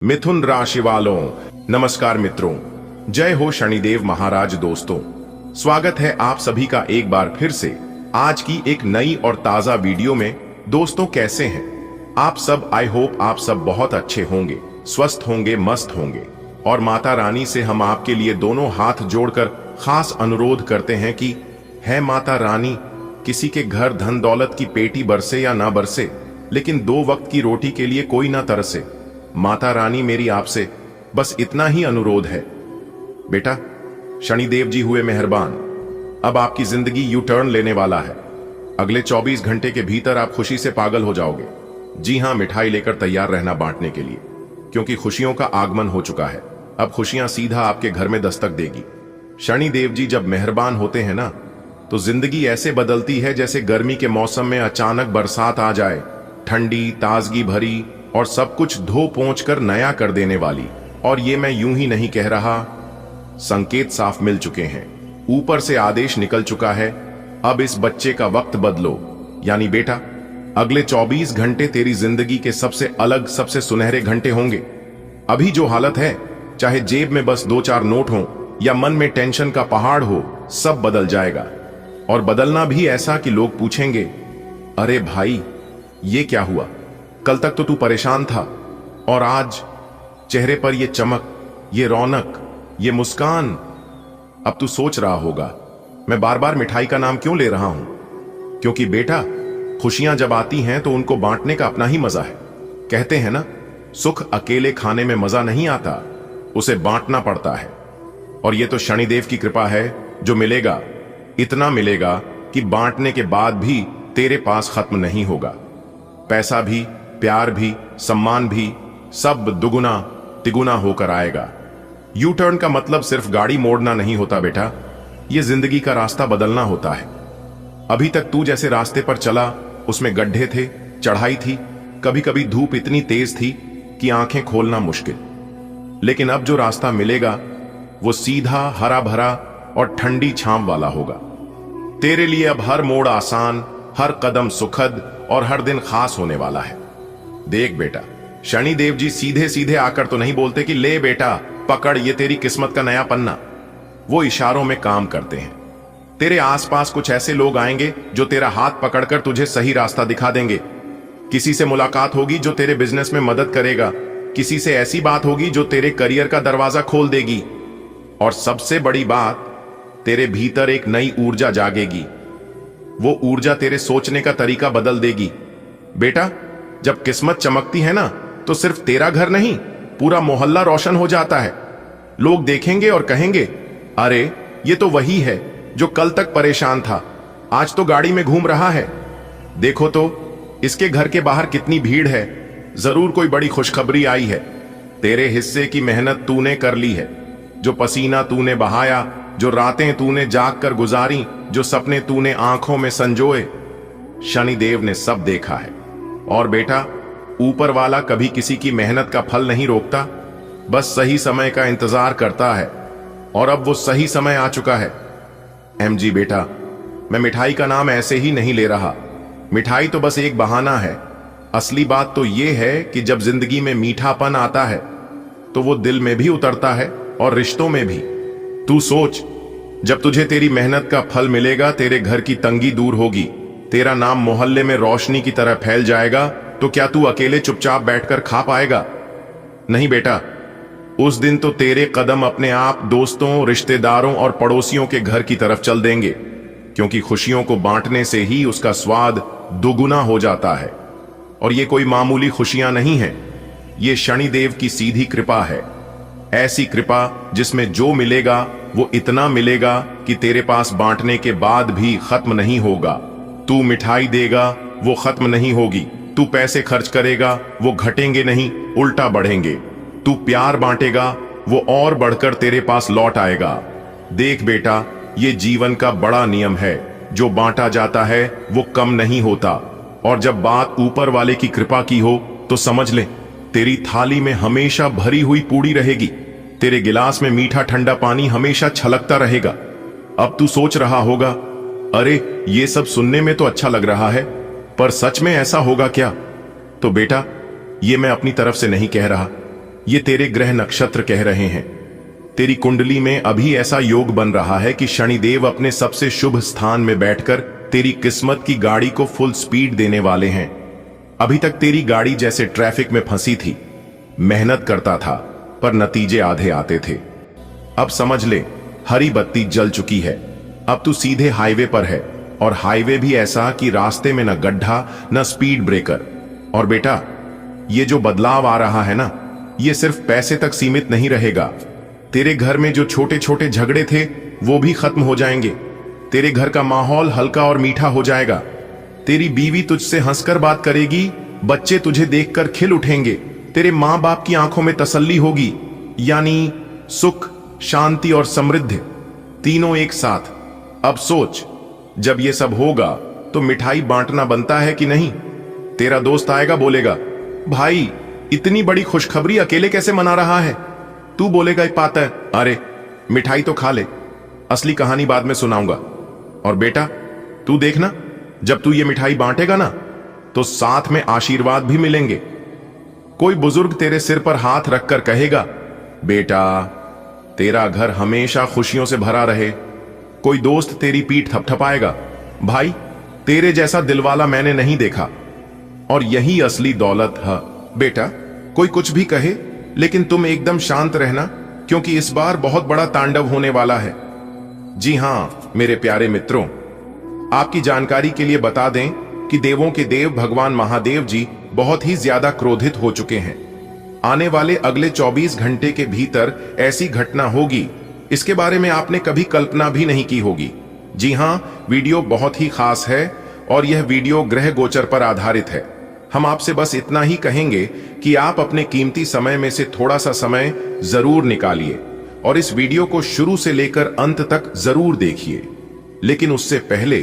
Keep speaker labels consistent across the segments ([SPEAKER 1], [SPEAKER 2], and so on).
[SPEAKER 1] मिथुन राशि वालों, नमस्कार मित्रों। जय हो शनिदेव महाराज। दोस्तों, स्वागत है आप सभी का एक बार फिर से आज की एक नई और ताजा वीडियो में। दोस्तों, कैसे हैं आप सब? आई होप आप सब बहुत अच्छे होंगे, स्वस्थ होंगे, मस्त होंगे। और माता रानी से हम आपके लिए दोनों हाथ जोड़कर खास अनुरोध करते हैं कि है माता रानी, किसी के घर धन दौलत की पेटी बरसे या ना बरसे, लेकिन 2 वक्त की रोटी के लिए कोई ना तरसे। माता रानी, मेरी आपसे बस इतना ही अनुरोध है। बेटा, शनिदेव जी हुए मेहरबान। अब आपकी जिंदगी यू टर्न लेने वाला है। अगले 24 घंटे के भीतर आप खुशी से पागल हो जाओगे। जी हां, मिठाई लेकर तैयार रहना बांटने के लिए, क्योंकि खुशियों का आगमन हो चुका है। अब खुशियां सीधा आपके घर में दस्तक देगी। शनिदेव जी जब मेहरबान होते हैं ना, तो जिंदगी ऐसे बदलती है जैसे गर्मी के मौसम में अचानक बरसात आ जाए, ठंडी, ताजगी भरी और सब कुछ धो पोंछ कर नया कर देने वाली। और ये मैं यूं ही नहीं कह रहा, संकेत साफ मिल चुके हैं, ऊपर से आदेश निकल चुका है। अब इस बच्चे का वक्त बदलो। यानी बेटा, अगले 24 घंटे तेरी जिंदगी के सबसे अलग, सबसे सुनहरे घंटे होंगे। अभी जो हालत है, चाहे जेब में बस 2-4 नोट हो या मन में टेंशन का पहाड़ हो, सब बदल जाएगा। और बदलना भी ऐसा कि लोग पूछेंगे, अरे भाई, ये क्या हुआ? कल तक तो तू परेशान था और आज चेहरे पर ये चमक, ये रौनक, ये मुस्कान। अब तू सोच रहा होगा, मैं बार बार मिठाई का नाम क्यों ले रहा हूं? क्योंकि बेटा, खुशियां जब आती हैं तो उनको बांटने का अपना ही मजा है। कहते हैं ना, सुख अकेले खाने में मजा नहीं आता, उसे बांटना पड़ता है। और ये तो शनिदेव की कृपा है जो मिलेगा, इतना मिलेगा कि बांटने के बाद भी तेरे पास खत्म नहीं होगा। पैसा भी, प्यार भी, सम्मान भी, सब दुगुना तिगुना होकर आएगा। यू टर्न का मतलब सिर्फ गाड़ी मोड़ना नहीं होता बेटा, यह जिंदगी का रास्ता बदलना होता है। अभी तक तू जैसे रास्ते पर चला, उसमें गड्ढे थे, चढ़ाई थी, कभी कभी धूप इतनी तेज थी कि आंखें खोलना मुश्किल। लेकिन अब जो रास्ता मिलेगा वो सीधा, हरा भरा और ठंडी छांव वाला होगा। तेरे लिए अब हर मोड़ आसान, हर कदम सुखद और हर दिन खास होने वाला है। देख बेटा, शनिदेव जी सीधे सीधे आकर तो नहीं बोलते कि ले बेटा पकड़, ये तेरी किस्मत का नया पन्ना। वो इशारों में काम करते हैं। तेरे आसपास कुछ ऐसे लोग आएंगे जो तेरा हाथ पकड़कर तुझे सही रास्ता दिखा देंगे। किसी से मुलाकात होगी जो तेरे बिजनेस में मदद करेगा, किसी से ऐसी बात होगी जो तेरे करियर का दरवाजा खोल देगी। और सबसे बड़ी बात, तेरे भीतर एक नई ऊर्जा जागेगी। वो ऊर्जा तेरे सोचने का तरीका बदल देगी। बेटा, जब किस्मत चमकती है ना, तो सिर्फ तेरा घर नहीं, पूरा मोहल्ला रोशन हो जाता है। लोग देखेंगे और कहेंगे, अरे ये तो वही है जो कल तक परेशान था, आज तो गाड़ी में घूम रहा है। देखो तो इसके घर के बाहर कितनी भीड़ है, जरूर कोई बड़ी खुशखबरी आई है। तेरे हिस्से की मेहनत तूने कर ली है, जो पसीना तूने बहाया, जो रातें तूने जाग कर गुजारी, जो सपने तूने आंखों में संजोए, शनिदेव ने सब देखा है। और बेटा, ऊपर वाला कभी किसी की मेहनत का फल नहीं रोकता, बस सही समय का इंतजार करता है। और अब वो सही समय आ चुका है। एमजी बेटा, मैं मिठाई का नाम ऐसे ही नहीं ले रहा। मिठाई तो बस एक बहाना है। असली बात तो ये है कि जब जिंदगी में मीठापन आता है तो वो दिल में भी उतरता है और रिश्तों में भी। तू सोच, जब तुझे तेरी मेहनत का फल मिलेगा, तेरे घर की तंगी दूर होगी, तेरा नाम मोहल्ले में रोशनी की तरह फैल जाएगा, तो क्या तू अकेले चुपचाप बैठकर खा पाएगा? नहीं बेटा, उस दिन तो तेरे कदम अपने आप दोस्तों, रिश्तेदारों और पड़ोसियों के घर की तरफ चल देंगे, क्योंकि खुशियों को बांटने से ही उसका स्वाद दुगुना हो जाता है। और ये कोई मामूली खुशियां नहीं है, ये शनिदेव की सीधी कृपा है। ऐसी कृपा जिसमें जो मिलेगा वो इतना मिलेगा कि तेरे पास बांटने के बाद भी खत्म नहीं होगा। तू मिठाई देगा, वो खत्म नहीं होगी। तू पैसे खर्च करेगा, वो घटेंगे नहीं, उल्टा बढ़ेंगे। तू प्यार बांटेगा, वो और बढ़कर तेरे पास लौट आएगा। देख बेटा, ये जीवन का बड़ा नियम है, जो बांटा जाता है वो कम नहीं होता। और जब बात ऊपर वाले की कृपा की हो तो समझ ले, तेरी थाली में हमेशा भरी हुई पूड़ी रहेगी, तेरे गिलास में मीठा ठंडा पानी हमेशा छलकता रहेगा। अब तू सोच रहा होगा, अरे ये सब सुनने में तो अच्छा लग रहा है, पर सच में ऐसा होगा क्या? तो बेटा, ये मैं अपनी तरफ से नहीं कह रहा, ये तेरे ग्रह नक्षत्र कह रहे हैं। तेरी कुंडली में अभी ऐसा योग बन रहा है कि शनिदेव अपने सबसे शुभ स्थान में बैठकर तेरी किस्मत की गाड़ी को फुल स्पीड देने वाले हैं। अभी तक तेरी गाड़ी जैसे ट्रैफिक में फंसी थी, मेहनत करता था पर नतीजे आधे आते थे। अब समझ ले, हरी बत्ती जल चुकी है। अब तू सीधे हाईवे पर है, और हाईवे भी ऐसा कि रास्ते में न गड्ढा न स्पीड ब्रेकर। और बेटा, ये जो बदलाव आ रहा है ना, ये सिर्फ पैसे तक सीमित नहीं रहेगा। तेरे घर में जो छोटे छोटे झगड़े थे वो भी खत्म हो जाएंगे। तेरे घर का माहौल हल्का और मीठा हो जाएगा। तेरी बीवी तुझसे हंसकर बात करेगी, बच्चे तुझे देखकर खिल उठेंगे, तेरे मां बाप की आंखों में तसल्ली होगी, यानी सुख, शांति और समृद्धि तीनों एक साथ। अब सोच, जब ये सब होगा तो मिठाई बांटना बनता है कि नहीं? तेरा दोस्त आएगा, बोलेगा, भाई इतनी बड़ी खुशखबरी अकेले कैसे मना रहा है? तू बोलेगा, पाता है, अरे मिठाई तो खा ले, असली कहानी बाद में सुनाऊंगा। और बेटा तू देखना, जब तू ये मिठाई बांटेगा ना तो साथ में आशीर्वाद भी मिलेंगे। कोई बुजुर्ग तेरे सिर पर हाथ रखकर कहेगा, बेटा तेरा घर हमेशा खुशियों से भरा रहे। कोई दोस्त तेरी पीठ थपथपाएगा, भाई तेरे जैसा दिलवाला मैंने नहीं देखा। और यही असली दौलत है। बेटा कोई कुछ भी कहे, लेकिन तुम एकदम शांत रहना, क्योंकि इस बार बहुत बड़ा तांडव होने वाला है। जी हां मेरे प्यारे मित्रों, आपकी जानकारी के लिए बता दें कि देवों के देव भगवान महादेव जी बहुत ही ज्यादा क्रोधित हो चुके हैं। आने वाले अगले 24 घंटे के भीतर ऐसी घटना होगी, इसके बारे में आपने कभी कल्पना भी नहीं की होगी। जी हां, वीडियो बहुत ही खास है और यह वीडियो ग्रह गोचर पर आधारित है। हम आपसे बस इतना ही कहेंगे कि आप अपने कीमती समय में से थोड़ा सा समय जरूर निकालिए और इस वीडियो को शुरू से लेकर अंत तक जरूर देखिए। लेकिन उससे पहले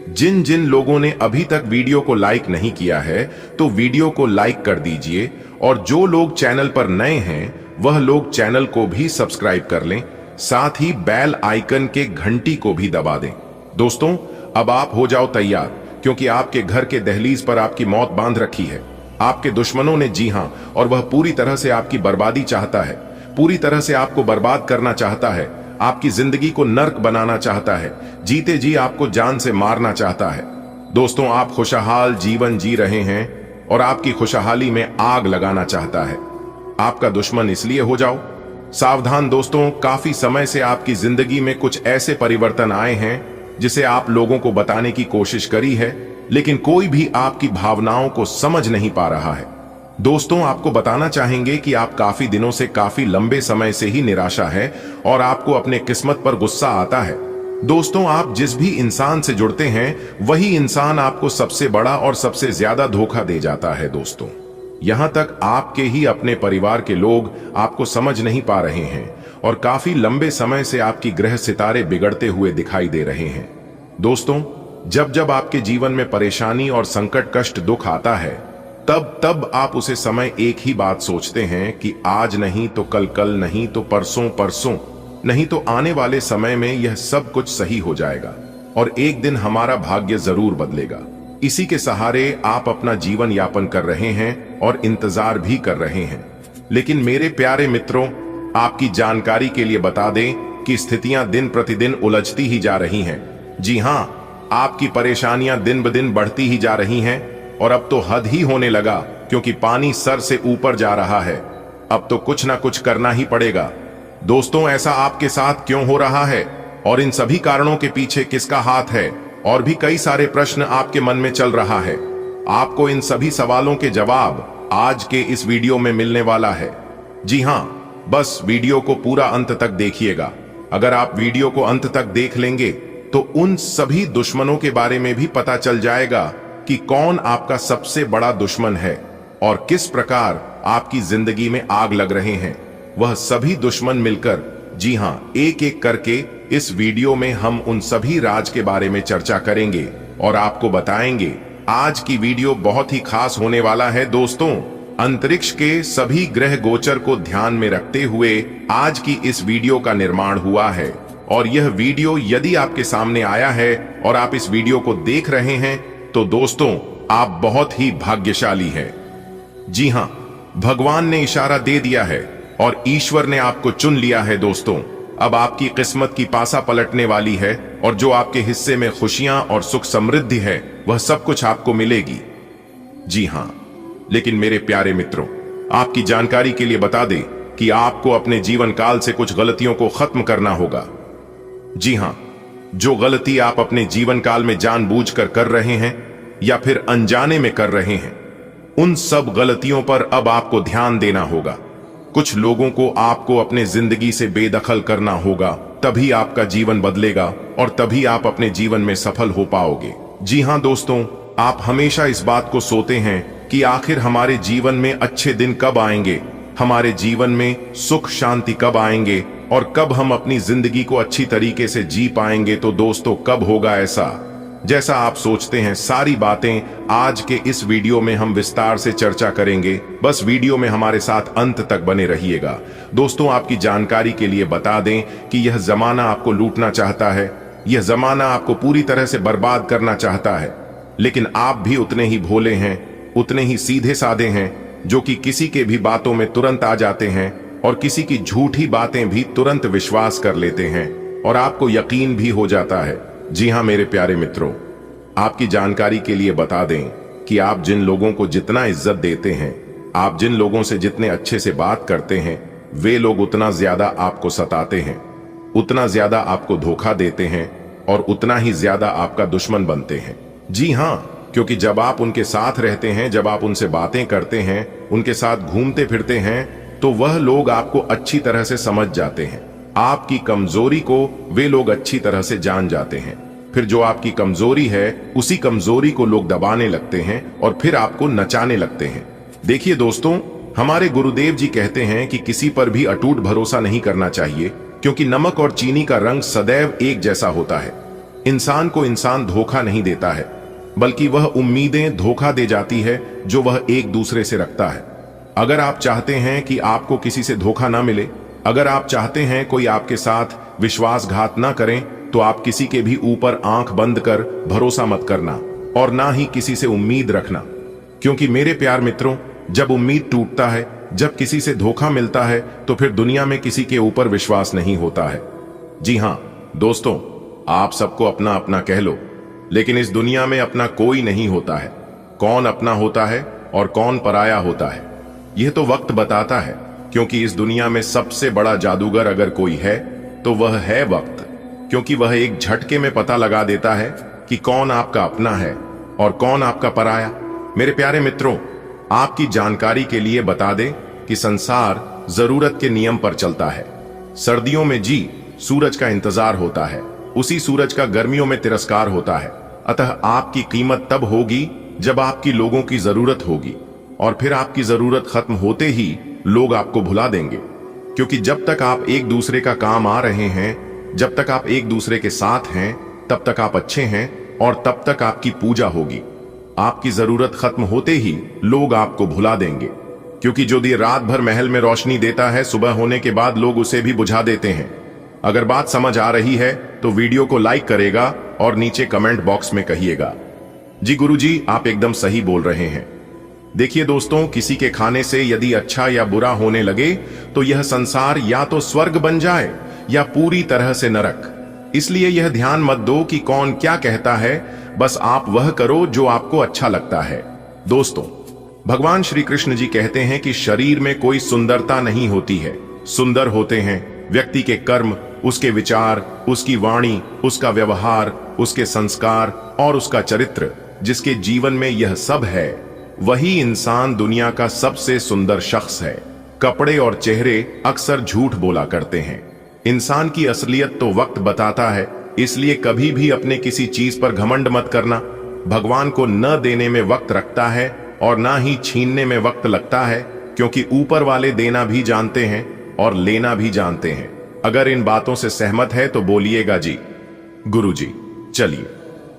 [SPEAKER 1] जिन जिन लोगों ने अभी तक वीडियो को लाइक नहीं किया है, तो वीडियो को लाइक कर दीजिए, और जो लोग चैनल पर नए हैं वह लोग चैनल को भी सब्सक्राइब कर लें, साथ ही बेल आइकन के घंटी को भी दबा दें। दोस्तों अब आप हो जाओ तैयार, क्योंकि आपके घर के दहलीज पर आपकी मौत बांध रखी है। आपके दुश्मनों ने, जी हां, और वह पूरी तरह से आपकी बर्बादी चाहता है, पूरी तरह से आपको बर्बाद करना चाहता है, आपकी जिंदगी को नर्क बनाना चाहता है, जीते जी आपको जान से मारना चाहता है। दोस्तों आप खुशहाल जीवन जी रहे हैं और आपकी खुशहाली में आग लगाना चाहता है। आपका दुश्मन इसलिए हो जाओ सावधान। दोस्तों काफी समय से आपकी जिंदगी में कुछ ऐसे परिवर्तन आए हैं जिसे आप लोगों को बताने की कोशिश करी है, लेकिन कोई भी आपकी भावनाओं को समझ नहीं पा रहा है। दोस्तों आपको बताना चाहेंगे कि आप काफी दिनों से, काफी लंबे समय से ही निराशा है और आपको अपने किस्मत पर गुस्सा आता है। दोस्तों आप जिस भी इंसान से जुड़ते हैं वही इंसान आपको सबसे बड़ा और सबसे ज्यादा धोखा दे जाता है। दोस्तों यहां तक आपके ही अपने परिवार के लोग आपको समझ नहीं पा रहे हैं और काफी लंबे समय से आपकी ग्रह सितारे बिगड़ते हुए दिखाई दे रहे हैं। दोस्तों जब जब आपके जीवन में परेशानी और संकट, कष्ट, दुख आता है, तब तब आप उसे समय एक ही बात सोचते हैं कि आज नहीं तो कल, कल नहीं तो परसों, परसों नहीं तो आने वाले समय में यह सब कुछ सही हो जाएगा और एक दिन हमारा भाग्य जरूर बदलेगा। इसी के सहारे आप अपना जीवन यापन कर रहे हैं और इंतजार भी कर रहे हैं। लेकिन मेरे प्यारे मित्रों, आपकी जानकारी के लिए बता दें कि स्थितियां दिन प्रतिदिन उलझती ही जा रही हैं। जी हां, आपकी परेशानियां दिन ब दिन बढ़ती ही जा रही हैं और अब तो हद ही होने लगा, क्योंकि पानी सर से ऊपर जा रहा है। अब तो कुछ ना कुछ करना ही पड़ेगा। दोस्तों ऐसा आपके साथ क्यों हो रहा है और इन सभी कारणों के पीछे किसका हाथ है, और भी कई सारे प्रश्न आपके मन में चल रहा है। आपको इन सभी सवालों के जवाब आज के इस वीडियो में मिलने वाला है। जी हां, बस वीडियो को पूरा अंत तक देखिएगा। अगर आप वीडियो को अंत तक देख लेंगे तो उन सभी दुश्मनों के बारे में भी पता चल जाएगा कि कौन आपका सबसे बड़ा दुश्मन है और किस प्रकार आपकी जिंदगी में आग लग रहे हैं। वह सभी दुश्मन मिलकर, जी हां, एक एक करके इस वीडियो में हम उन सभी राज के बारे में चर्चा करेंगे और आपको बताएंगे। आज की वीडियो बहुत ही खास होने वाला है। दोस्तों अंतरिक्ष के सभी ग्रह गोचर को ध्यान में रखते हुए आज की इस वीडियो का निर्माण हुआ है और यह वीडियो यदि आपके सामने आया है और आप इस वीडियो को देख रहे हैं तो दोस्तों आप बहुत ही भाग्यशाली हैं। जी हां, भगवान ने इशारा दे दिया है और ईश्वर ने आपको चुन लिया है दोस्तों। अब आपकी किस्मत की पासा पलटने वाली है और जो आपके हिस्से में खुशियां और सुख समृद्धि है वह सब कुछ आपको मिलेगी। जी हां, लेकिन मेरे प्यारे मित्रों, आपकी जानकारी के लिए बता दें कि आपको अपने जीवन काल से कुछ गलतियों को खत्म करना होगा। जी हां, जो गलती आप अपने जीवन काल में जानबूझकर कर रहे हैं या फिर अनजाने में कर रहे हैं, उन सब गलतियों पर अब आपको ध्यान देना होगा। कुछ लोगों को आपको अपने जिंदगी से बेदखल करना होगा, तभी आपका जीवन बदलेगा और तभी आप अपने जीवन में सफल हो पाओगे। जी हां दोस्तों, आप हमेशा इस बात को सोचते हैं कि आखिर हमारे जीवन में अच्छे दिन कब आएंगे, हमारे जीवन में सुख शांति कब आएंगे और कब हम अपनी जिंदगी को अच्छी तरीके से जी पाएंगे। तो दोस्तों, कब होगा ऐसा जैसा आप सोचते हैं? सारी बातें आज के इस वीडियो में हम विस्तार से चर्चा करेंगे। बस वीडियो में हमारे साथ अंत तक बने रहिएगा। दोस्तों, आपकी जानकारी के लिए बता दें कि यह जमाना आपको लूटना चाहता है, यह जमाना आपको पूरी तरह से बर्बाद करना चाहता है, लेकिन आप भी उतने ही भोले हैं, उतने ही सीधे साधे हैं, जो कि किसी के भी बातों में तुरंत आ जाते हैं और किसी की झूठी बातें भी तुरंत विश्वास कर लेते हैं और आपको यकीन भी हो जाता है। जी हां मेरे प्यारे मित्रों, आपकी जानकारी के लिए बता दें कि आप जिन लोगों को जितना इज्जत देते हैं, आप जिन लोगों से जितने अच्छे से बात करते हैं, वे लोग उतना ज्यादा आपको सताते हैं, उतना ज्यादा आपको धोखा देते हैं और उतना ही ज्यादा आपका दुश्मन बनते हैं। जी हां, क्योंकि जब आप उनके साथ रहते हैं, जब आप उनसे बातें करते हैं, उनके साथ घूमते फिरते हैं, तो वह लोग आपको अच्छी तरह से समझ जाते हैं। आपकी कमजोरी को वे लोग अच्छी तरह से जान जाते हैं। फिर जो आपकी कमजोरी है, उसी कमजोरी को लोग दबाने लगते हैं और फिर आपको नचाने लगते हैं। देखिए दोस्तों, हमारे गुरुदेव जी कहते हैं कि किसी पर भी अटूट भरोसा नहीं करना चाहिए, क्योंकि नमक और चीनी का रंग सदैव एक जैसा होता है। इंसान को इंसान धोखा नहीं देता है, बल्कि वह उम्मीदें धोखा दे जाती है जो वह एक दूसरे से रखता है। अगर आप चाहते हैं कि आपको किसी से धोखा ना मिले, अगर आप चाहते हैं कोई आपके साथ विश्वासघात ना करें, तो आप किसी के भी ऊपर आंख बंद कर भरोसा मत करना और ना ही किसी से उम्मीद रखना। क्योंकि मेरे प्यार मित्रों, जब उम्मीद टूटता है, जब किसी से धोखा मिलता है, तो फिर दुनिया में किसी के ऊपर विश्वास नहीं होता है। जी हां दोस्तों, आप सबको अपना अपना कह लो, लेकिन इस दुनिया में अपना कोई नहीं होता है। कौन अपना होता है और कौन पराया होता है, यह तो वक्त बताता है। क्योंकि इस दुनिया में सबसे बड़ा जादूगर अगर कोई है तो वह है वक्त, क्योंकि वह एक झटके में पता लगा देता है कि कौन आपका अपना है और कौन आपका पराया। मेरे प्यारे मित्रों, आपकी जानकारी के लिए बता दें कि संसार जरूरत के नियम पर चलता है। सर्दियों में सूरज का इंतजार होता है, उसी सूरज का गर्मियों में तिरस्कार होता है। अतः आपकी कीमत तब होगी जब आपकी लोगों की जरूरत होगी, और फिर आपकी जरूरत खत्म होते ही लोग आपको भुला देंगे। क्योंकि जब तक आप एक दूसरे का काम आ रहे हैं, जब तक आप एक दूसरे के साथ हैं, तब तक आप अच्छे हैं और तब तक आपकी पूजा होगी। आपकी जरूरत खत्म होते ही लोग आपको भुला देंगे। क्योंकि जो दिया रात भर महल में रोशनी देता है, सुबह होने के बाद लोग उसे भी बुझा देते हैं। अगर बात समझ आ रही है तो वीडियो को लाइक करेगा और नीचे कमेंट बॉक्स में कहिएगा, जी गुरुजी आप एकदम सही बोल रहे हैं। देखिए दोस्तों, किसी के खाने से यदि अच्छा या बुरा होने लगे तो यह संसार या तो स्वर्ग बन जाए या पूरी तरह से नरक। इसलिए यह ध्यान मत दो कि कौन क्या कहता है, बस आप वह करो जो आपको अच्छा लगता है। दोस्तों, भगवान श्री कृष्ण जी कहते हैं कि शरीर में कोई सुंदरता नहीं होती है, सुंदर होते हैं व्यक्ति के कर्म, उसके विचार, उसकी वाणी, उसका व्यवहार, उसके संस्कार और उसका चरित्र। जिसके जीवन में यह सब है, वही इंसान दुनिया का सबसे सुंदर शख्स है। कपड़े और चेहरे अक्सर झूठ बोला करते हैं। इंसान की असलियत तो वक्त बताता है, इसलिए कभी भी अपने किसी चीज पर घमंड मत करना। भगवान को न देने में वक्त रखता है और ना ही छीनने में वक्त लगता है, क्योंकि ऊपर वाले देना भी जानते हैं और लेना भी जानते हैं। अगर इन बातों से सहमत है तो बोलिएगा जी गुरुजी। चलिए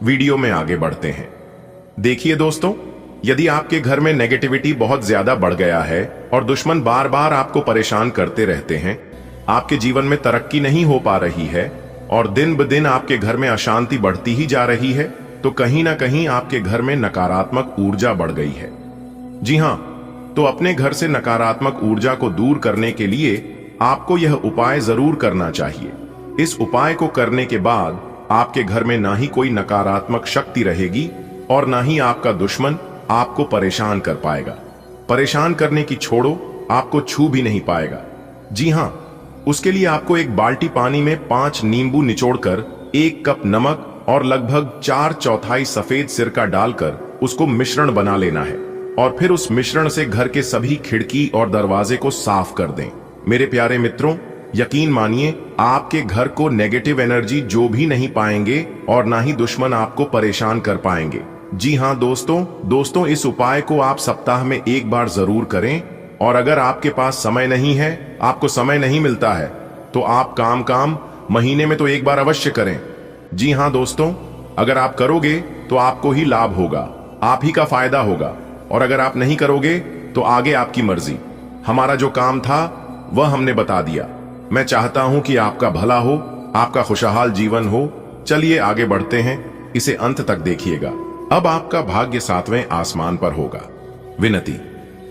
[SPEAKER 1] वीडियो में आगे बढ़ते हैं। देखिए दोस्तों, यदि आपके घर में नेगेटिविटी बहुत ज्यादा बढ़ गया है और दुश्मन बार बार आपको परेशान करते रहते हैं, आपके जीवन में तरक्की नहीं हो पा रही है और दिन ब दिन आपके घर में अशांति बढ़ती ही जा रही है, तो कहीं ना कहीं आपके घर में नकारात्मक ऊर्जा बढ़ गई है। जी हां, तो अपने घर से नकारात्मक ऊर्जा को दूर करने के लिए आपको यह उपाय जरूर करना चाहिए। इस उपाय को करने के बाद आपके घर में ना ही कोई नकारात्मक शक्ति रहेगी और ना ही आपका दुश्मन आपको परेशान कर पाएगा। परेशान करने की छोड़ो, आपको छू भी नहीं पाएगा। जी हां, उसके लिए आपको एक बाल्टी पानी में 5 नींबू निचोड़कर 1 कप नमक और लगभग 4/4 सफेद सिरका डालकर उसको मिश्रण बना लेना है और फिर उस मिश्रण से घर के सभी खिड़की और दरवाजे को साफ कर दें। मेरे प्यारे मित्रों, यकीन मानिए, आपके घर को नेगेटिव एनर्जी जो भी नहीं पाएंगे और ना ही दुश्मन आपको परेशान कर पाएंगे। जी हां दोस्तों, इस उपाय को आप सप्ताह में 1 बार जरूर करें। और अगर आपके पास समय नहीं है, आपको समय नहीं मिलता है, तो आप काम महीने में तो 1 बार अवश्य करें। जी हां दोस्तों, अगर आप करोगे तो आपको ही लाभ होगा, आप ही का फायदा होगा। और अगर आप नहीं करोगे तो आगे आपकी मर्जी। हमारा जो काम था वह हमने बता दिया। मैं चाहता हूं कि आपका भला हो, आपका खुशहाल जीवन हो। चलिए आगे बढ़ते हैं, इसे अंत तक देखिएगा। अब आपका भाग्य 7वें आसमान पर होगा। विनती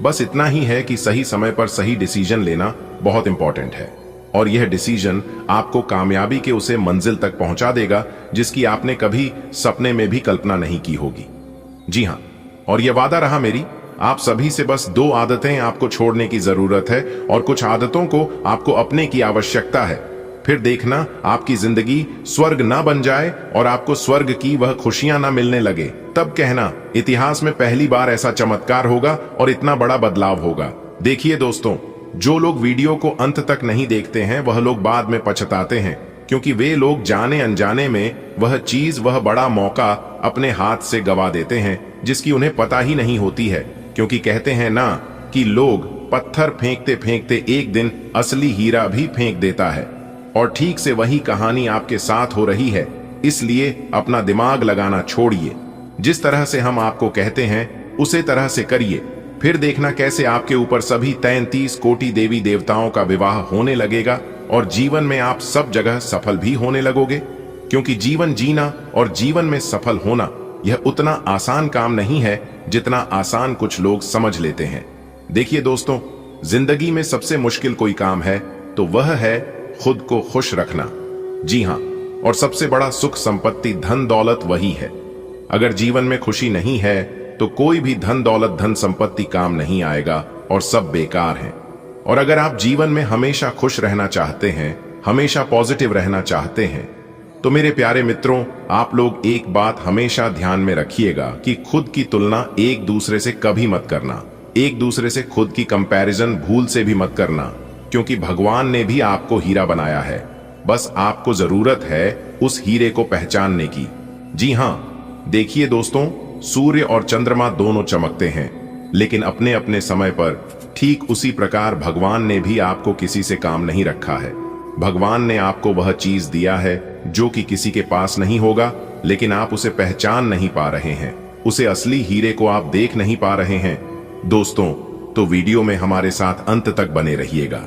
[SPEAKER 1] बस इतना ही है कि सही समय पर सही डिसीजन लेना बहुत इंपॉर्टेंट है और यह डिसीजन आपको कामयाबी के उसे मंजिल तक पहुंचा देगा जिसकी आपने कभी सपने में भी कल्पना नहीं की होगी। जी हां, और यह वादा रहा मेरी, आप सभी से बस 2 आदतें आपको छोड़ने की जरूरत है और कुछ आदतों को आपको अपने की आवश्यकता है। फिर देखना आपकी जिंदगी स्वर्ग ना बन जाए और आपको स्वर्ग की वह खुशियां ना मिलने लगे। तब कहना इतिहास में पहली बार ऐसा चमत्कार होगा और इतना बड़ा बदलाव होगा। देखिए दोस्तों, जो लोग वीडियो को अंत तक नहीं देखते हैं वह लोग बाद में पछताते हैं, क्योंकि वे लोग जाने अनजाने में वह चीज, वह बड़ा मौका अपने हाथ से गवा देते हैं जिसकी उन्हें पता ही नहीं होती है। क्योंकि कहते हैं ना कि लोग पत्थर फेंकते फेंकते एक दिन असली हीरा भी फेंक देता है। और ठीक से वही कहानी आपके साथ हो रही है। इसलिए अपना दिमाग लगाना छोड़िए। जिस तरह से हम आपको कहते हैं उसे तरह से करिए, फिर देखना कैसे आपके ऊपर सभी 33 कोटि देवी देवताओं का विवाह होने लगेगा और जीवन में आप सब जगह सफल भी होने लगोगे। क्योंकि जीवन जीना और जीवन में सफल होना यह उतना आसान काम नहीं है जितना आसान कुछ लोग समझ लेते हैं। देखिए दोस्तों, जिंदगी में सबसे मुश्किल कोई काम है तो वह है खुद को खुश रखना। जी हां, और सबसे बड़ा सुख संपत्ति धन दौलत वही है। अगर जीवन में खुशी नहीं है तो कोई भी धन दौलत धन संपत्ति काम नहीं आएगा और सब बेकार है। और अगर आप जीवन में हमेशा खुश रहना चाहते हैं, हमेशा पॉजिटिव रहना चाहते हैं, तो मेरे प्यारे मित्रों, आप लोग एक बात हमेशा ध्यान में रखिएगा कि खुद की तुलना एक दूसरे से कभी मत करना। एक दूसरे से खुद की कंपैरिजन भूल से भी मत करना, क्योंकि भगवान ने भी आपको हीरा बनाया है। बस आपको जरूरत है उस हीरे को पहचानने की। जी हां, देखिए दोस्तों, सूर्य और चंद्रमा दोनों चमकते हैं, लेकिन अपने अपने समय पर। ठीक उसी प्रकार भगवान ने भी आपको किसी से काम नहीं रखा है। भगवान ने आपको वह चीज दिया है जो कि किसी के पास नहीं होगा, लेकिन आप उसे पहचान नहीं पा रहे हैं। उसे असली हीरे को आप देख नहीं पा रहे हैं। दोस्तों, तो वीडियो में हमारे साथ अंत तक बने रहिएगा।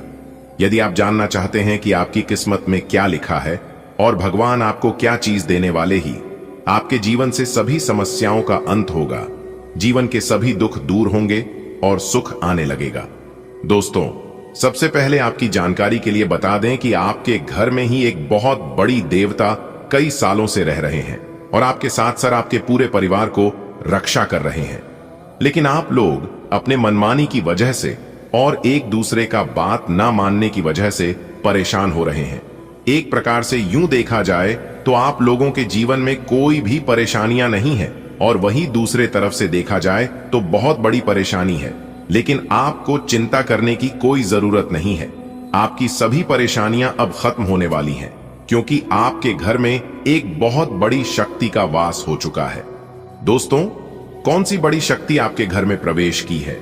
[SPEAKER 1] यदि आप जानना चाहते हैं कि आपकी किस्मत में क्या लिखा है और भगवान आपको क्या चीज देने वाले ही, आपके जीवन से सभी समस्याओं का अंत होगा, जीवन के सभी दुख दूर होंगे और सुख आने लगेगा। दोस्तों, सबसे पहले आपकी जानकारी के लिए बता दें कि आपके घर में ही एक बहुत बड़ी देवता कई सालों से रह रहे हैं और आपके साथ साथ आपके पूरे परिवार को रक्षा कर रहे हैं। लेकिन आप लोग अपने मनमानी की वजह से और एक दूसरे का बात ना मानने की वजह से परेशान हो रहे हैं। एक प्रकार से यूं देखा जाए तो आप लोगों के जीवन में कोई भी परेशानियां नहीं है और वही दूसरे तरफ से देखा जाए तो बहुत बड़ी परेशानी है। लेकिन आपको चिंता करने की कोई जरूरत नहीं है। आपकी सभी परेशानियां अब खत्म होने वाली हैं, क्योंकि आपके घर में एक बहुत बड़ी शक्ति का वास हो चुका है। दोस्तों, कौन सी बड़ी शक्ति आपके घर में प्रवेश की है,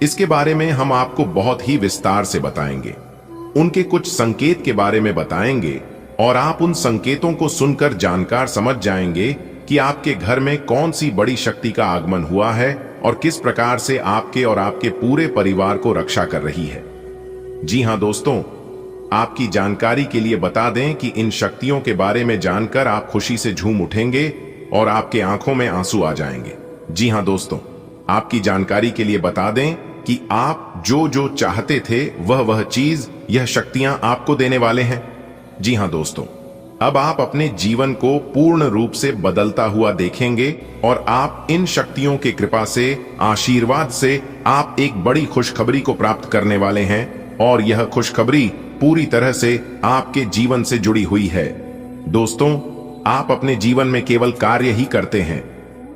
[SPEAKER 1] इसके बारे में हम आपको बहुत ही विस्तार से बताएंगे। उनके कुछ संकेत के बारे में बताएंगे और आप उन संकेतों को सुनकर जानकार समझ जाएंगे कि आपके घर में कौन सी बड़ी शक्ति का आगमन हुआ है और किस प्रकार से आपके और आपके पूरे परिवार को रक्षा कर रही है। जी हां दोस्तों, आपकी जानकारी के लिए बता दें कि इन शक्तियों के बारे में जानकर आप खुशी से झूम उठेंगे और आपके आंखों में आंसू आ जाएंगे। जी हां दोस्तों, आपकी जानकारी के लिए बता दें कि आप जो जो चाहते थे वह चीज, यह शक्तियां आपको देने वाले हैं। जी हां दोस्तों, अब आप अपने जीवन को पूर्ण रूप से बदलता हुआ देखेंगे और आप इन शक्तियों की कृपा से, आशीर्वाद से आप एक बड़ी खुशखबरी को प्राप्त करने वाले हैं और यह खुशखबरी पूरी तरह से आपके जीवन से जुड़ी हुई है। दोस्तों, आप अपने जीवन में केवल कार्य ही करते हैं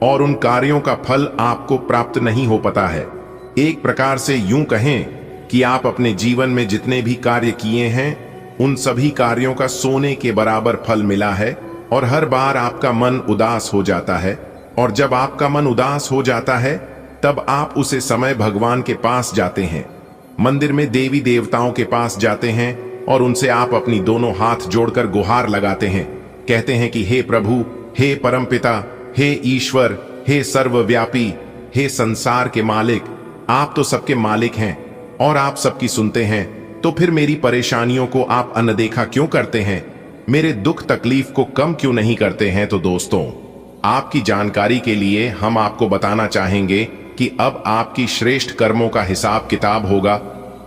[SPEAKER 1] और उन कार्यों का फल आपको प्राप्त नहीं हो पाता है। एक प्रकार से यूं कहें कि आप अपने जीवन में जितने भी कार्य किए हैं उन सभी कार्यों का सोने के बराबर फल मिला है और हर बार आपका मन उदास हो जाता है, और जब आपका मन उदास हो जाता है तब आप उसे समय भगवान के पास जाते हैं, मंदिर में देवी देवताओं के पास जाते हैं और उनसे आप अपनी दोनों हाथ जोड़कर गुहार लगाते हैं, कहते हैं कि हे प्रभु, हे परमपिता, हे ईश्वर, हे सर्वव्यापी, हे संसार के मालिक, आप तो सबके मालिक हैं और आप सबकी सुनते हैं, तो फिर मेरी परेशानियों को आप अनदेखा क्यों करते हैं? मेरे दुख तकलीफ को कम क्यों नहीं करते हैं? तो दोस्तों, आपकी जानकारी के लिए हम आपको बताना चाहेंगे कि अब आपकी श्रेष्ठ कर्मों का हिसाब किताब होगा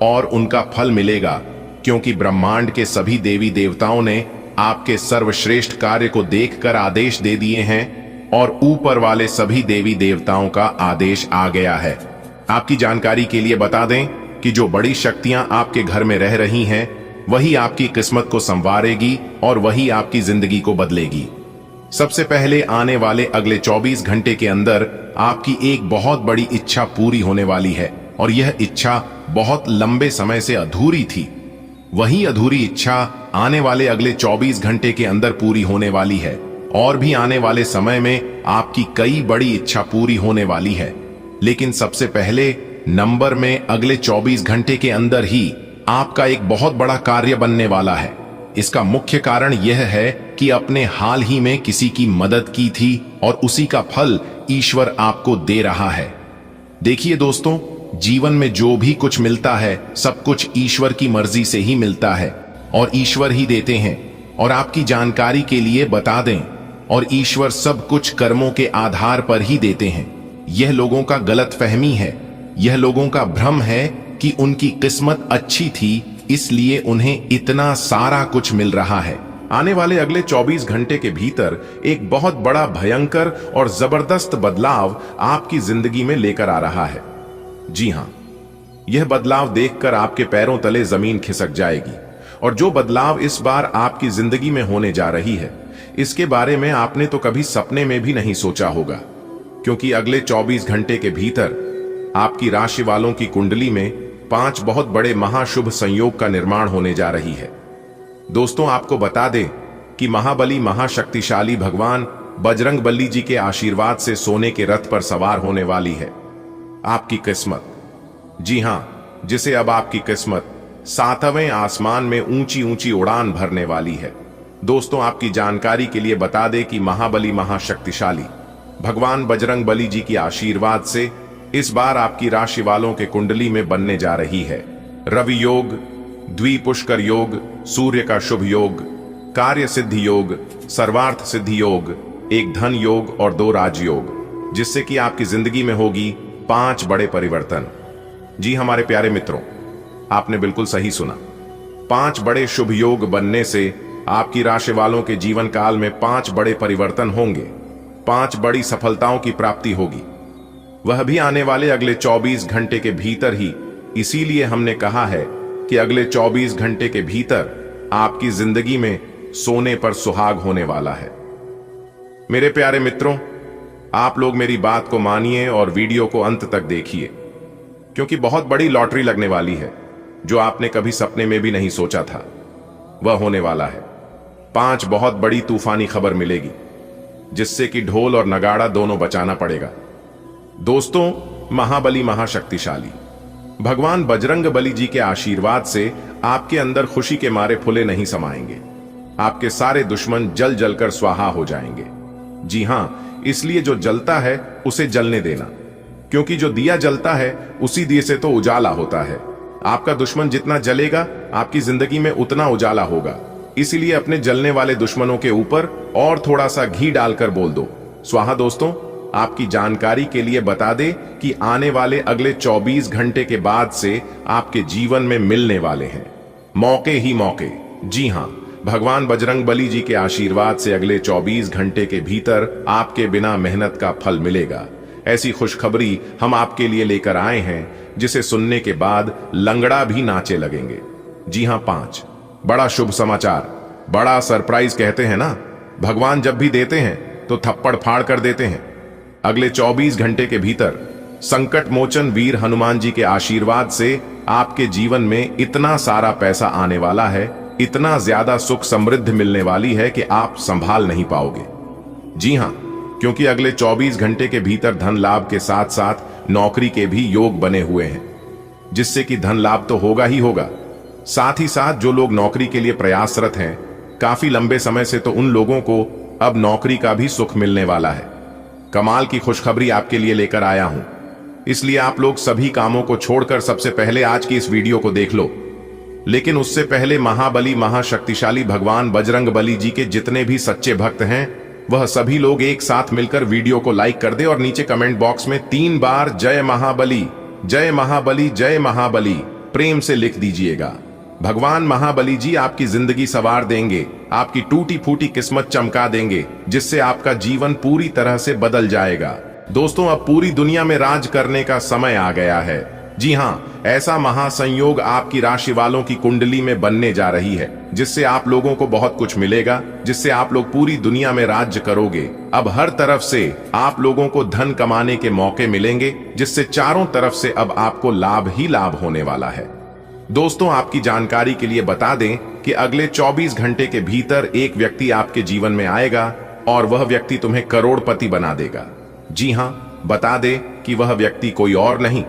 [SPEAKER 1] और उनका फल मिलेगा, क्योंकि ब्रह्मांड के सभी देवी देवताओं ने आपके सर्वश्रेष्ठ कार्य को देखकर आदेश दे दिए हैं और ऊपर वाले सभी देवी देवताओं का आदेश आ गया है। आपकी जानकारी के लिए बता दें कि जो बड़ी शक्तियां आपके घर में रह रही हैं, वही आपकी किस्मत को संवारेगी और वही आपकी जिंदगी को बदलेगी। सबसे पहले आने वाले अगले 24 घंटे के अंदर आपकी एक बहुत बड़ी इच्छा पूरी होने वाली है और यह इच्छा बहुत लंबे समय से अधूरी थी। वही अधूरी इच्छा आने वाले अगले 24 घंटे के अंदर पूरी होने वाली है और भी आने वाले समय में आपकी कई बड़ी इच्छा पूरी होने वाली है। लेकिन सबसे पहले नंबर में अगले 24 घंटे के अंदर ही आपका एक बहुत बड़ा कार्य बनने वाला है। इसका मुख्य कारण यह है कि अपने हाल ही में किसी की मदद की थी और उसी का फल ईश्वर आपको दे रहा है। देखिए दोस्तों, जीवन में जो भी कुछ मिलता है सब कुछ ईश्वर की मर्जी से ही मिलता है और ईश्वर ही देते हैं। और आपकी जानकारी के लिए बता दें, और ईश्वर सब कुछ कर्मों के आधार पर ही देते हैं। यह लोगों का गलत फहमी है, यह लोगों का भ्रम है कि उनकी किस्मत अच्छी थी इसलिए उन्हें इतना सारा कुछ मिल रहा है। आने वाले अगले 24 घंटे के भीतर एक बहुत बड़ा भयंकर और जबरदस्त बदलाव आपकी जिंदगी में लेकर आ रहा है। जी हां, यह बदलाव देखकर आपके पैरों तले जमीन खिसक जाएगी। और जो बदलाव इस बार आपकी जिंदगी में होने जा रही है, इसके बारे में आपने तो कभी सपने में भी नहीं सोचा होगा, क्योंकि अगले 24 घंटे के भीतर आपकी राशि वालों की कुंडली में 5 बहुत बड़े महाशुभ संयोग का निर्माण होने जा रही है। दोस्तों, आपको बता दें कि महाबली महाशक्तिशाली भगवान बजरंगबली जी के आशीर्वाद से सोने के रथ पर सवार होने वाली है आपकी किस्मत। जी हां, जिसे अब आपकी किस्मत 7वें आसमान में ऊंची ऊंची उड़ान भरने वाली है। दोस्तों, आपकी जानकारी के लिए बता दें कि महाबली महाशक्तिशाली भगवान बजरंगबली जी के आशीर्वाद से इस बार आपकी राशि वालों के कुंडली में बनने जा रही है रवि योग, द्विपुष्कर योग, सूर्य का शुभ योग, कार्य सिद्धि योग, सर्वार्थ सिद्धि योग, एक धन योग और 2 राजयोग, जिससे कि आपकी जिंदगी में होगी 5 बड़े परिवर्तन। जी हमारे प्यारे मित्रों, आपने बिल्कुल सही सुना। 5 बड़े शुभ योग बनने से आपकी राशि वालों के जीवन काल में 5 बड़े परिवर्तन होंगे, 5 बड़ी सफलताओं की प्राप्ति होगी, वह भी आने वाले अगले 24 घंटे के भीतर ही। इसीलिए हमने कहा है कि अगले 24 घंटे के भीतर आपकी जिंदगी में सोने पर सुहाग होने वाला है। मेरे प्यारे मित्रों, आप लोग मेरी बात को मानिए और वीडियो को अंत तक देखिए, क्योंकि बहुत बड़ी लॉटरी लगने वाली है जो आपने कभी सपने में भी नहीं सोचा था, वह होने वाला है। 5 बहुत बड़ी तूफानी खबर मिलेगी, जिससे कि ढोल और नगाड़ा दोनों बचाना पड़ेगा। दोस्तों, महाबली महाशक्तिशाली भगवान बजरंगबली जी के आशीर्वाद से आपके अंदर खुशी के मारे फुले नहीं समाएंगे। आपके सारे दुश्मन जल जलकर स्वाहा हो जाएंगे। जी हां, इसलिए जो जलता है उसे जलने देना, क्योंकि जो दिया जलता है उसी दिए से तो उजाला होता है। आपका दुश्मन जितना जलेगा आपकी जिंदगी में उतना उजाला होगा। इसलिए अपने जलने वाले दुश्मनों के ऊपर और थोड़ा सा घी डालकर बोल दो स्वाहा। दोस्तों, आपकी जानकारी के लिए बता दें कि आने वाले अगले 24 घंटे के बाद से आपके जीवन में मिलने वाले हैं मौके ही मौके। जी हां, भगवान बजरंगबली जी के आशीर्वाद से अगले 24 घंटे के भीतर आपके बिना मेहनत का फल मिलेगा। ऐसी खुशखबरी हम आपके लिए लेकर आए हैं जिसे सुनने के बाद लंगड़ा भी नाचे लगेंगे। जी हां, 5 बड़ा शुभ समाचार, बड़ा सरप्राइज कहते हैं ना, भगवान जब भी देते हैं तो थप्पड़ फाड़ कर देते हैं। अगले 24 घंटे के भीतर संकट मोचन वीर हनुमान जी के आशीर्वाद से आपके जीवन में इतना सारा पैसा आने वाला है, इतना ज्यादा सुख समृद्धि मिलने वाली है कि आप संभाल नहीं पाओगे। जी हां, क्योंकि अगले 24 घंटे के भीतर धन लाभ के साथ साथ नौकरी के भी योग बने हुए हैं, जिससे कि धन लाभ तो होगा ही होगा। साथ ही साथ जो लोग नौकरी के लिए प्रयासरत हैं काफी लंबे समय से, तो उन लोगों को अब नौकरी का भी सुख मिलने वाला है। कमाल की खुशखबरी आपके लिए लेकर आया हूं, इसलिए आप लोग सभी कामों को छोड़कर सबसे पहले आज की इस वीडियो को देख लो। लेकिन उससे पहले महाबली महाशक्तिशाली भगवान बजरंगबली जी के जितने भी सच्चे भक्त हैं वह सभी लोग एक साथ मिलकर वीडियो को लाइक कर दे और नीचे कमेंट बॉक्स में 3 बार जय महाबली जय महाबली जय महाबली प्रेम से लिख दीजिएगा। भगवान महाबली जी आपकी जिंदगी संवार देंगे, आपकी टूटी फूटी किस्मत चमका देंगे, जिससे आपका जीवन पूरी तरह से बदल जाएगा। दोस्तों, अब पूरी दुनिया में राज करने का समय आ गया है। जी हां, ऐसा महासंयोग आपकी राशि वालों की कुंडली में बनने जा रही है, जिससे आप लोगों को बहुत कुछ मिलेगा, जिससे आप लोग पूरी दुनिया में राज्य करोगे। अब हर तरफ से आप लोगों को धन कमाने के मौके मिलेंगे, जिससे चारों तरफ से अब आपको लाभ ही लाभ होने वाला है। दोस्तों, आपकी जानकारी के लिए बता दें कि अगले 24 घंटे के भीतर एक व्यक्ति आपके जीवन में आएगा और वह व्यक्ति तुम्हें करोड़पति बना देगा। जी हां, बता दें कि वह व्यक्ति कोई और नहीं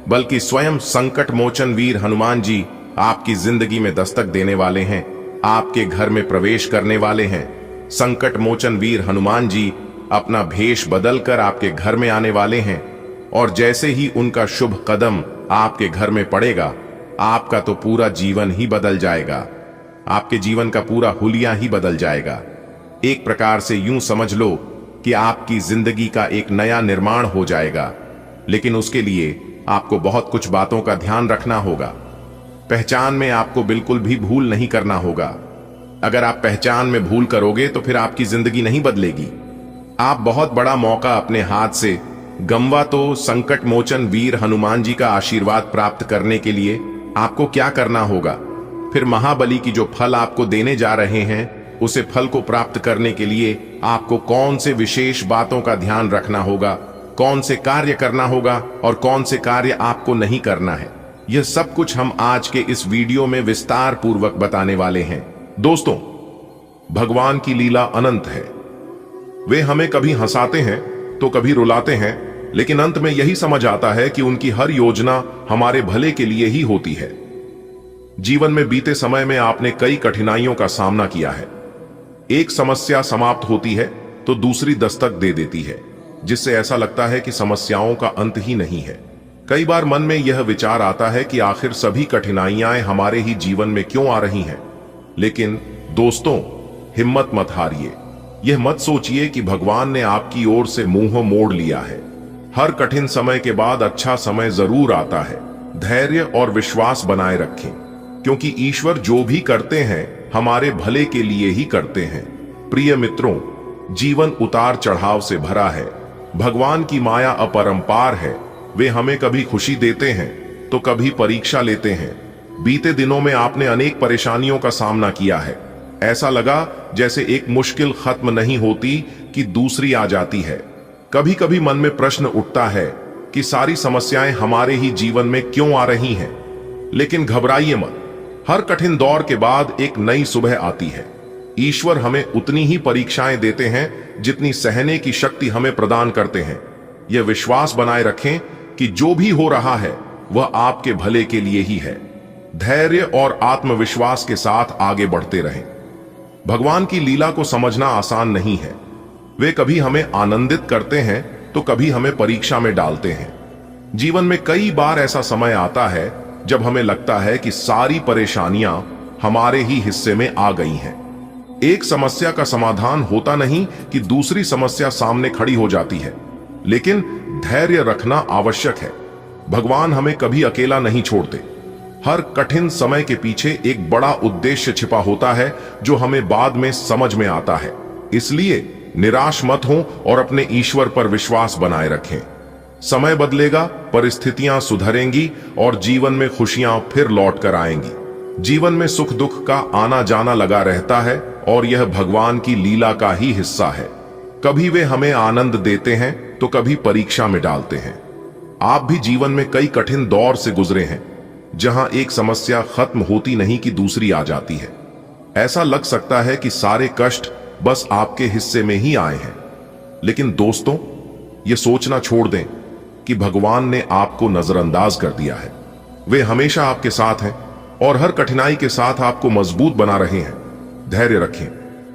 [SPEAKER 1] बल्कि स्वयं संकट मोचन वीर हनुमान जी आपकी जिंदगी में दस्तक देने वाले हैं, आपके घर में प्रवेश करने वाले हैं। संकट मोचन वीर हनुमान जी अपना भेष बदलकर आपके घर में आने वाले हैं और जैसे ही उनका शुभ कदम आपके घर में पड़ेगा, आपका तो पूरा जीवन ही बदल जाएगा। आपके जीवन का पूरा हुलिया ही बदल जाएगा। एक प्रकार से यूं समझ लो कि आपकी जिंदगी का एक नया निर्माण हो जाएगा। लेकिन उसके लिए आपको बहुत कुछ बातों का ध्यान रखना होगा। पहचान में आपको बिल्कुल भी भूल नहीं करना होगा। अगर आप पहचान में भूल करोगे तो फिर आपकी जिंदगी नहीं बदलेगी। आप बहुत बड़ा मौका अपने हाथ से गंवा तो संकट मोचन वीर हनुमान जी का आशीर्वाद प्राप्त करने के लिए आपको क्या करना होगा, फिर महाबली की जो फल आपको देने जा रहे हैं उसे फल को प्राप्त करने के लिए आपको कौन से विशेष बातों का ध्यान रखना होगा, कौन से कार्य करना होगा और कौन से कार्य आपको नहीं करना है, यह सब कुछ हम आज के इस वीडियो में विस्तार पूर्वक बताने वाले हैं। दोस्तों, भगवान की लीला अनंत है। वे हमें कभी हंसाते हैं तो कभी रुलाते हैं, लेकिन अंत में यही समझ आता है कि उनकी हर योजना हमारे भले के लिए ही होती है। जीवन में बीते समय में आपने कई कठिनाइयों का सामना किया है। एक समस्या समाप्त होती है तो दूसरी दस्तक दे देती है, जिससे ऐसा लगता है कि समस्याओं का अंत ही नहीं है। कई बार मन में यह विचार आता है कि आखिर सभी कठिनाइयां हमारे ही जीवन में क्यों आ रही हैं। लेकिन दोस्तों, हिम्मत मत हारिए। यह मत सोचिए कि भगवान ने आपकी ओर से मुंह मोड़ लिया है। हर कठिन समय के बाद अच्छा समय जरूर आता है। धैर्य और विश्वास बनाए रखें, क्योंकि ईश्वर जो भी करते हैं हमारे भले के लिए ही करते हैं। प्रिय मित्रों, जीवन उतार चढ़ाव से भरा है। भगवान की माया अपरंपार है। वे हमें कभी खुशी देते हैं तो कभी परीक्षा लेते हैं। बीते दिनों में आपने अनेक परेशानियों का सामना किया है। ऐसा लगा जैसे एक मुश्किल खत्म नहीं होती कि दूसरी आ जाती है। कभी कभी मन में प्रश्न उठता है कि सारी समस्याएं हमारे ही जीवन में क्यों आ रही हैं। लेकिन घबराइए मत, हर कठिन दौर के बाद एक नई सुबह आती है। ईश्वर हमें उतनी ही परीक्षाएं देते हैं जितनी सहने की शक्ति हमें प्रदान करते हैं। यह विश्वास बनाए रखें कि जो भी हो रहा है वह आपके भले के लिए ही है। धैर्य और आत्मविश्वास के साथ आगे बढ़ते रहें। भगवान की लीला को समझना आसान नहीं है। वे कभी हमें आनंदित करते हैं तो कभी हमें परीक्षा में डालते हैं। जीवन में कई बार ऐसा समय आता है जब हमें लगता है कि सारी परेशानियां हमारे ही हिस्से में आ गई हैं। एक समस्या का समाधान होता नहीं कि दूसरी समस्या सामने खड़ी हो जाती है। लेकिन धैर्य रखना आवश्यक है। भगवान हमें कभी अकेला नहीं छोड़ते। हर कठिन समय के पीछे एक बड़ा उद्देश्य छिपा होता है जो हमें बाद में समझ में आता है। इसलिए निराश मत हो और अपने ईश्वर पर विश्वास बनाए रखें। समय बदलेगा, परिस्थितियां सुधरेंगी और जीवन में खुशियां फिर लौट कर आएंगी। जीवन में सुख दुख का आना जाना लगा रहता है और यह भगवान की लीला का ही हिस्सा है। कभी वे हमें आनंद देते हैं तो कभी परीक्षा में डालते हैं। आप भी जीवन में कई कठिन दौर से गुजरे हैं, जहां एक समस्या खत्म होती नहीं कि दूसरी आ जाती है। ऐसा लग सकता है कि सारे कष्ट बस आपके हिस्से में ही आए हैं, लेकिन दोस्तों, ये सोचना छोड़ दें कि भगवान ने आपको नजरअंदाज कर दिया है। वे हमेशा आपके साथ हैं और हर कठिनाई के साथ आपको मजबूत बना रहे हैं। धैर्य रखें,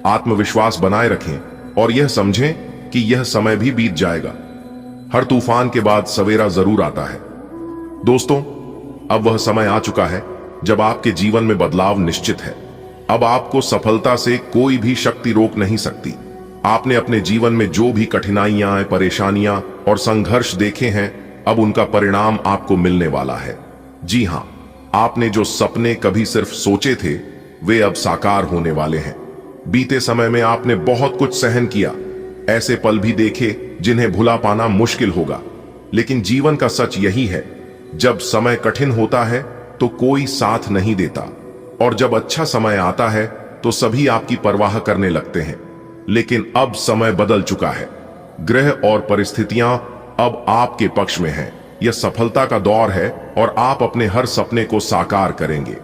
[SPEAKER 1] आत्मविश्वास बनाए रखें और यह समझें कि यह समय भी बीत जाएगा। हर तूफान के बाद सवेरा जरूर आता है। दोस्तों, अब वह समय आ चुका है जब आपके जीवन में बदलाव निश्चित है। अब आपको सफलता से कोई भी शक्ति रोक नहीं सकती। आपने अपने जीवन में जो भी कठिनाइयां, परेशानियां और संघर्ष देखे हैं, अब उनका परिणाम आपको मिलने वाला है। जी हां, आपने जो सपने कभी सिर्फ सोचे थे, वे अब साकार होने वाले हैं। बीते समय में आपने बहुत कुछ सहन किया, ऐसे पल भी देखे जिन्हें भुला पाना मुश्किल होगा। लेकिन जीवन का सच यही है, जब समय कठिन होता है तो कोई साथ नहीं देता, और जब अच्छा समय आता है तो सभी आपकी परवाह करने लगते हैं। लेकिन अब समय बदल चुका है। ग्रह और परिस्थितियां अब आपके पक्ष में हैं। यह सफलता का दौर है और आप अपने हर सपने को साकार करेंगे।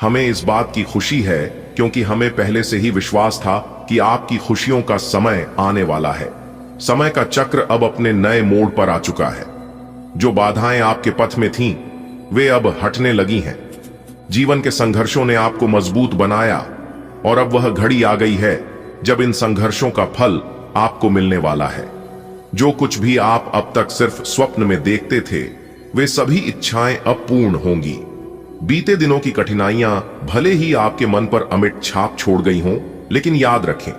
[SPEAKER 1] हमें इस बात की खुशी है क्योंकि हमें पहले से ही विश्वास था कि आपकी खुशियों का समय आने वाला है। समय का चक्र अब अपने नए मोड़ पर आ चुका है। जो बाधाएं आपके पथ में थीं, वे अब हटने लगी हैं। जीवन के संघर्षों ने आपको मजबूत बनाया और अब वह घड़ी आ गई है जब इन संघर्षों का फल आपको मिलने वाला है। जो कुछ भी आप अब तक सिर्फ स्वप्न में देखते थे, वे सभी इच्छाएं अब पूर्ण होंगी। बीते दिनों की कठिनाइयां भले ही आपके मन पर अमिट छाप छोड़ गई हों, लेकिन याद रखें,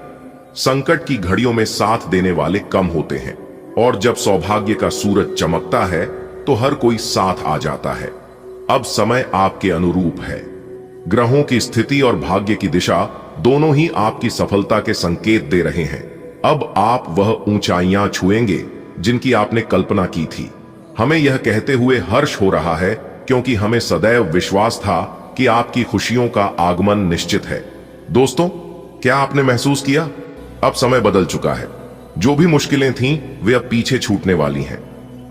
[SPEAKER 1] संकट की घड़ियों में साथ देने वाले कम होते हैं, और जब सौभाग्य का सूरज चमकता है तो हर कोई साथ आ जाता है। अब समय आपके अनुरूप है। ग्रहों की स्थिति और भाग्य की दिशा दोनों ही आपकी सफलता के संकेत दे रहे हैं। अब आप वह ऊंचाइयां छुएंगे जिनकी आपने कल्पना की थी। हमें यह कहते हुए हर्ष हो रहा है क्योंकि हमें सदैव विश्वास था कि आपकी खुशियों का आगमन निश्चित है। दोस्तों, क्या आपने महसूस किया? अब समय बदल चुका है। जो भी मुश्किलें थीं, वे अब पीछे छूटने वाली हैं।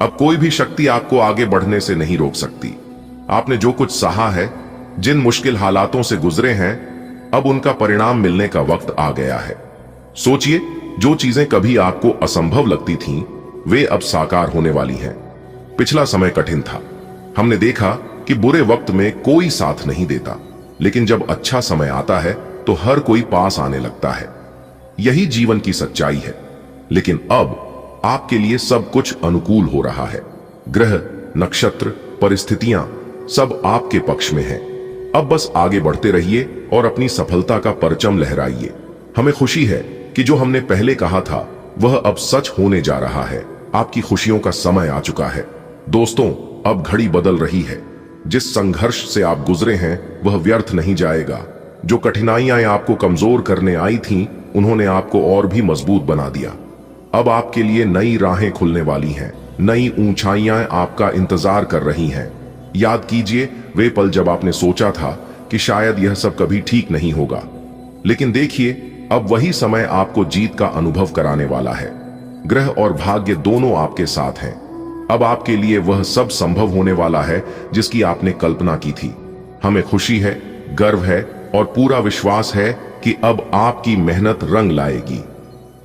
[SPEAKER 1] अब कोई भी शक्ति आपको आगे बढ़ने से नहीं रोक सकती। आपने जो कुछ सहा है, जिन मुश्किल हालातों से गुजरे हैं, अब उनका परिणाम मिलने का वक्त आ गया है। सोचिए, जो चीजें कभी आपको असंभव लगती थीं, वे अब साकार होने वाली हैं। पिछला समय कठिन था। हमने देखा कि बुरे वक्त में कोई साथ नहीं देता, लेकिन जब अच्छा समय आता है तो हर कोई पास आने लगता है। यही जीवन की सच्चाई है। लेकिन अब आपके लिए सब कुछ अनुकूल हो रहा है। ग्रह, नक्षत्र, परिस्थितियां सब आपके पक्ष में हैं। अब बस आगे बढ़ते रहिए और अपनी सफलता का परचम लहराइए। हमें खुशी है कि जो हमने पहले कहा था वह अब सच होने जा रहा है। आपकी खुशियों का समय आ चुका है। दोस्तों, अब घड़ी बदल रही है। जिस संघर्ष से आप गुजरे हैं वह व्यर्थ नहीं जाएगा। जो कठिनाइयां आपको कमजोर करने आई थीं, उन्होंने आपको और भी मजबूत बना दिया। अब आपके लिए नई राहें खुलने वाली हैं। नई ऊंचाइयां आपका इंतजार कर रही हैं। याद कीजिए वे पल जब आपने सोचा था कि शायद यह सब कभी ठीक नहीं होगा, लेकिन देखिए, अब वही समय आपको जीत का अनुभव कराने वाला है। ग्रह और भाग्य दोनों आपके साथ हैं। अब आपके लिए वह सब संभव होने वाला है जिसकी आपने कल्पना की थी। हमें खुशी है, गर्व है और पूरा विश्वास है कि अब आपकी मेहनत रंग लाएगी।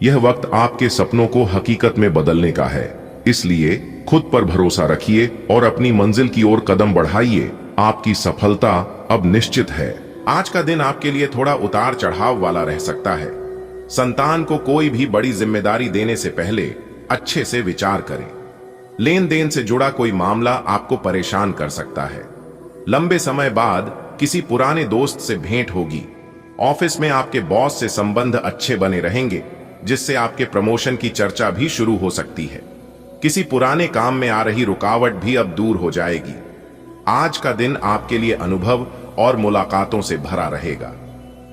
[SPEAKER 1] यह वक्त आपके सपनों को हकीकत में बदलने का है। इसलिए खुद पर भरोसा रखिए और अपनी मंजिल की ओर कदम बढ़ाइए। आपकी सफलता अब निश्चित है। आज का दिन आपके लिए थोड़ा उतार चढ़ाव वाला रह सकता है। संतान को कोई भी बड़ी जिम्मेदारी देने से पहले अच्छे से विचार करें। लेन देन से जुड़ा कोई मामला आपको परेशान कर सकता है। लंबे समय बाद किसी पुराने दोस्त से भेंट होगी। ऑफिस में आपके बॉस से संबंध अच्छे बने रहेंगे, जिससे आपके प्रमोशन की चर्चा भी शुरू हो सकती है। किसी पुराने काम में आ रही रुकावट भी अब दूर हो जाएगी। आज का दिन आपके लिए अनुभव और मुलाकातों से भरा रहेगा।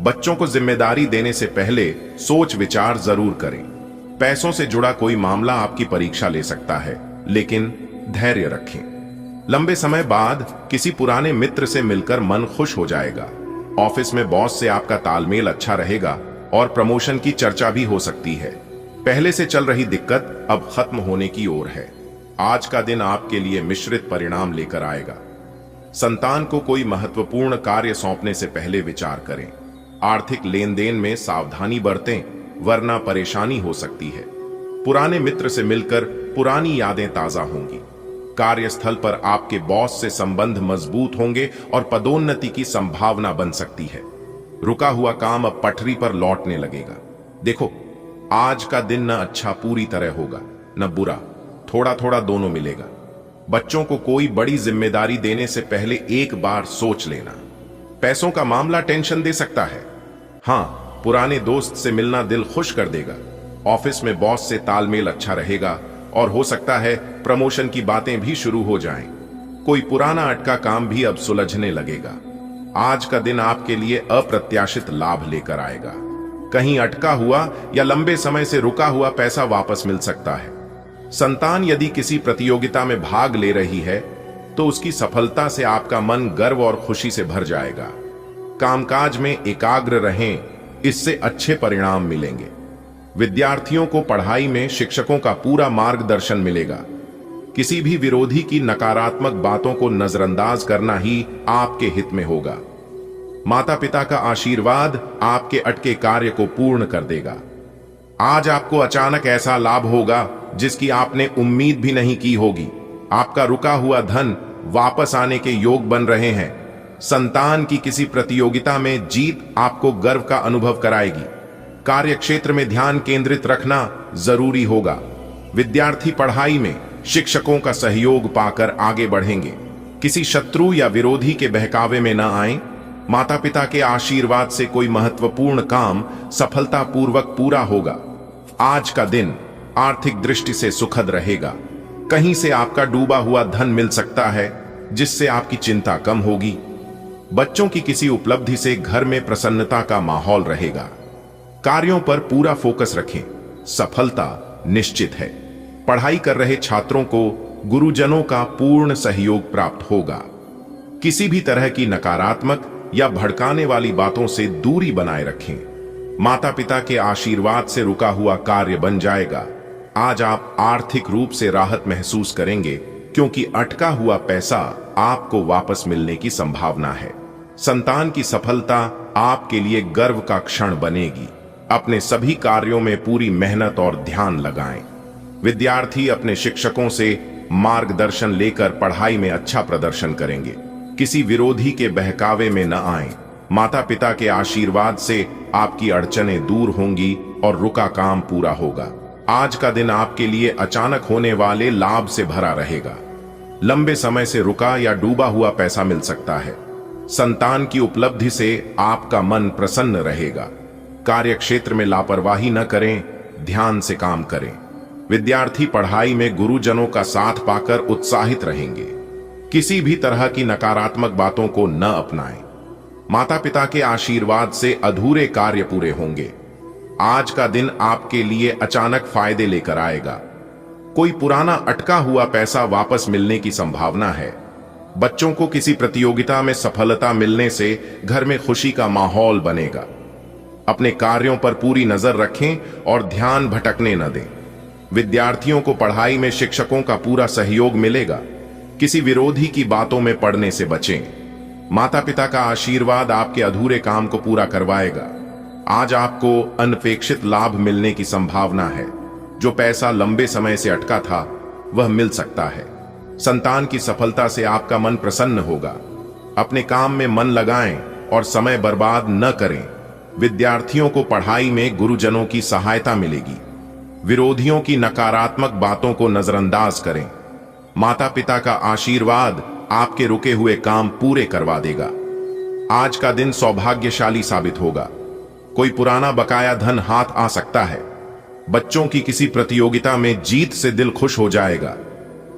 [SPEAKER 1] बच्चों को जिम्मेदारी देने से पहले सोच विचार जरूर करें। पैसों से जुड़ा कोई मामला आपकी परीक्षा ले सकता है, लेकिन धैर्य रखें। लंबे समय बाद किसी पुराने मित्र से मिलकर मन खुश हो जाएगा। ऑफिस में बॉस से आपका तालमेल अच्छा रहेगा और प्रमोशन की चर्चा भी हो सकती है। पहले से चल रही दिक्कत अब खत्म होने की ओर है। आज का दिन आपके लिए मिश्रित परिणाम लेकर आएगा। संतान को कोई महत्वपूर्ण कार्य सौंपने से पहले विचार करें। आर्थिक लेन देन में सावधानी बरतें, वरना परेशानी हो सकती है। पुराने मित्र से मिलकर पुरानी यादें ताजा होंगी। कार्यस्थल पर आपके बॉस से संबंध मजबूत होंगे और पदोन्नति की संभावना बन सकती है। रुका हुआ काम अब पटरी पर लौटने लगेगा। देखो, आज का दिन न अच्छा पूरी तरह होगा, न बुरा, थोड़ा थोड़ा दोनों मिलेगा। बच्चों को कोई बड़ी जिम्मेदारी देने से पहले एक बार सोच लेना। पैसों का मामला टेंशन दे सकता है। हाँ, पुराने दोस्त से मिलना दिल खुश कर देगा। ऑफिस में बॉस से तालमेल अच्छा रहेगा और हो सकता है प्रमोशन की बातें भी शुरू हो जाएं। कोई पुराना अटका काम भी अब सुलझने लगेगा। आज का दिन आपके लिए अप्रत्याशित लाभ लेकर आएगा। कहीं अटका हुआ या लंबे समय से रुका हुआ पैसा वापस मिल सकता है। संतान यदि किसी प्रतियोगिता में भाग ले रही है तो उसकी सफलता से आपका मन गर्व और खुशी से भर जाएगा। कामकाज में एकाग्र रहें, इससे अच्छे परिणाम मिलेंगे। विद्यार्थियों को पढ़ाई में शिक्षकों का पूरा मार्गदर्शन मिलेगा। किसी भी विरोधी की नकारात्मक बातों को नजरअंदाज करना ही आपके हित में होगा। माता पिता का आशीर्वाद आपके अटके कार्य को पूर्ण कर देगा। आज आपको अचानक ऐसा लाभ होगा जिसकी आपने उम्मीद भी नहीं की होगी। आपका रुका हुआ धन वापस आने के योग बन रहे हैं। संतान की किसी प्रतियोगिता में जीत आपको गर्व का अनुभव कराएगी। कार्य क्षेत्र में ध्यान केंद्रित रखना जरूरी होगा। विद्यार्थी पढ़ाई में शिक्षकों का सहयोग पाकर आगे बढ़ेंगे। किसी शत्रु या विरोधी के बहकावे में न आए। माता पिता के आशीर्वाद से कोई महत्वपूर्ण काम सफलतापूर्वक पूरा होगा। आज का दिन आर्थिक दृष्टि से सुखद रहेगा। कहीं से आपका डूबा हुआ धन मिल सकता है, जिससे आपकी चिंता कम होगी। बच्चों की किसी उपलब्धि से घर में प्रसन्नता का माहौल रहेगा। कार्यों पर पूरा फोकस रखें, सफलता निश्चित है। पढ़ाई कर रहे छात्रों को गुरुजनों का पूर्ण सहयोग प्राप्त होगा। किसी भी तरह की नकारात्मक या भड़काने वाली बातों से दूरी बनाए रखें। माता पिता के आशीर्वाद से रुका हुआ कार्य बन जाएगा। आज आप आर्थिक रूप से राहत महसूस करेंगे, क्योंकि अटका हुआ पैसा आपको वापस मिलने की संभावना है। संतान की सफलता आपके लिए गर्व का क्षण बनेगी। अपने सभी कार्यों में पूरी मेहनत और ध्यान लगाएं। विद्यार्थी अपने शिक्षकों से मार्गदर्शन लेकर पढ़ाई में अच्छा प्रदर्शन करेंगे। किसी विरोधी के बहकावे में न आएं। माता पिता के आशीर्वाद से आपकी अड़चनें दूर होंगी और रुका काम पूरा होगा। आज का दिन आपके लिए अचानक होने वाले लाभ से भरा रहेगा। लंबे समय से रुका या डूबा हुआ पैसा मिल सकता है। संतान की उपलब्धि से आपका मन प्रसन्न रहेगा। कार्य क्षेत्र में लापरवाही न करें, ध्यान से काम करें। विद्यार्थी पढ़ाई में गुरुजनों का साथ पाकर उत्साहित रहेंगे। किसी भी तरह की नकारात्मक बातों को न अपनाएं। माता पिता के आशीर्वाद से अधूरे कार्य पूरे होंगे। आज का दिन आपके लिए अचानक फायदे लेकर आएगा। कोई पुराना अटका हुआ पैसा वापस मिलने की संभावना है। बच्चों को किसी प्रतियोगिता में सफलता मिलने से घर में खुशी का माहौल बनेगा। अपने कार्यों पर पूरी नजर रखें और ध्यान भटकने न दें। विद्यार्थियों को पढ़ाई में शिक्षकों का पूरा सहयोग मिलेगा। किसी विरोधी की बातों में पड़ने से बचें। माता पिता का आशीर्वाद आपके अधूरे काम को पूरा करवाएगा। आज आपको अनपेक्षित लाभ मिलने की संभावना है। जो पैसा लंबे समय से अटका था, वह मिल सकता है। संतान की सफलता से आपका मन प्रसन्न होगा। अपने काम में मन लगाएं और समय बर्बाद न करें। विद्यार्थियों को पढ़ाई में गुरुजनों की सहायता मिलेगी। विरोधियों की नकारात्मक बातों को नजरअंदाज करें। माता पिता का आशीर्वाद आपके रुके हुए काम पूरे करवा देगा। आज का दिन सौभाग्यशाली साबित होगा। कोई पुराना बकाया धन हाथ आ सकता है। बच्चों की किसी प्रतियोगिता में जीत से दिल खुश हो जाएगा।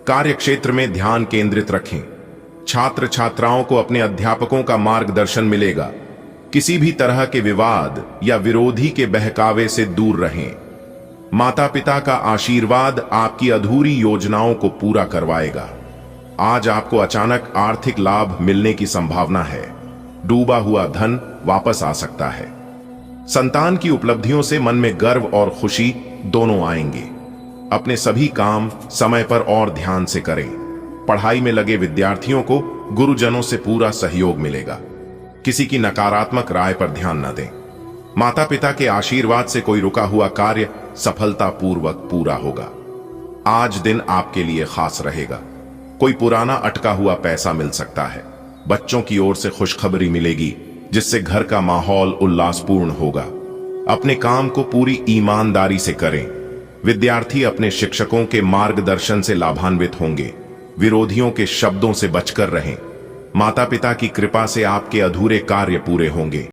[SPEAKER 1] कार्य क्षेत्र में ध्यान केंद्रित रखें। छात्र छात्राओं को अपने अध्यापकों का मार्गदर्शन मिलेगा। किसी भी तरह के विवाद या विरोधी के बहकावे से दूर रहें। माता पिता का आशीर्वाद आपकी अधूरी योजनाओं को पूरा करवाएगा। आज आपको अचानक आर्थिक लाभ मिलने की संभावना है। डूबा हुआ धन वापस आ सकता है। संतान की उपलब्धियों से मन में गर्व और खुशी दोनों आएंगे। अपने सभी काम समय पर और ध्यान से करें। पढ़ाई में लगे विद्यार्थियों को गुरुजनों से पूरा सहयोग मिलेगा। किसी की नकारात्मक राय पर ध्यान न दें। माता पिता के आशीर्वाद से कोई रुका हुआ कार्य सफलतापूर्वक पूरा होगा। आज दिन आपके लिए खास रहेगा। कोई पुराना अटका हुआ पैसा मिल सकता है। बच्चों की ओर से खुशखबरी मिलेगी, जिससे घर का माहौल उल्लासपूर्ण होगा। अपने काम को पूरी ईमानदारी से करें। विद्यार्थी अपने शिक्षकों के मार्गदर्शन से लाभान्वित होंगे। विरोधियों के शब्दों से बचकर रहें। माता पिता की कृपा से आपके अधूरे कार्य पूरे होंगे।